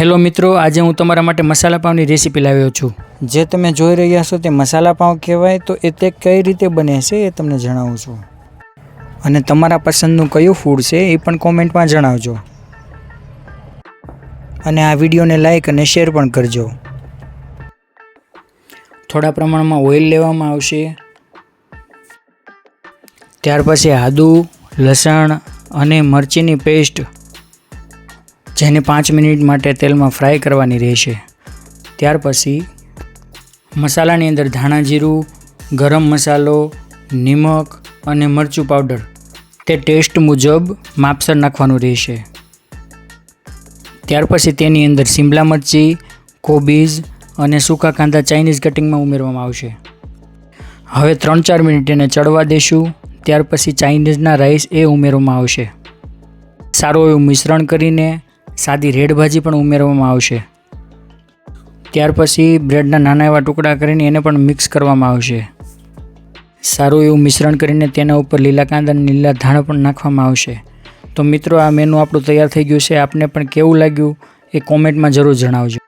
Hello મિત્રો, આજે હું તમારા માટે મસાલા પાવની રેસીપી લાવ્યો છું। જે તમે જોઈ રહ્યા છો તે મસાલા પાવ કહેવાય। તો એ તે કઈ રીતે બને છે એ તમને જણાવું છું, અને તમારા પસંદનું કયું ફૂડ છે એ પણ કોમેન્ટમાં જણાવજો, અને આ વિડીયોને લાઈક અને શેર પણ કરજો। થોડા પ્રમાણમાં ઓઇલ લેવામાં આવશે, ત્યાર પછી આદું, લસણ અને મરચીની પેસ્ટ, જેને 5 મિનિટ માટે તેલમાં ફ્રાય કરવાની રહેશે। ત્યાર પછી મસાલાની અંદર ધાણા જીરું, ગરમ મસાલો, નિમક અને મરચું પાવડર તે ટેસ્ટ મુજબ માપસર નાખવાનું રહેશે। ત્યાર પછી તેની અંદર શિમલા મરચી, કોબીજ અને સૂકા કાંદા ચાઇનીઝ કટિંગમાં ઉમેરવામાં આવશે। હવે 3-4 મિનિટ એને ચડવા દેશું। ત્યાર પછી ચાઇનીઝના રાઈસ એ ઉમેરવામાં આવશે। સારું એવું મિશ્રણ કરીને સાદી રેડ ભાજી પણ ઉમેરવામાં આવશે। ત્યાર પછી બ્રેડના નાના એવા ટુકડા કરીને એને પણ મિક્સ કરવામાં આવશે। સારું એવું મિશ્રણ કરીને તેના ઉપર લીલા કાંદા અને લીલા ધાણા પણ નાખવામાં આવશે। તો મિત્રો, આ મેનુ આપણું તૈયાર થઈ ગયું છે। આપને પણ કેવું લાગ્યું એ કોમેન્ટમાં જરૂર જણાવજો।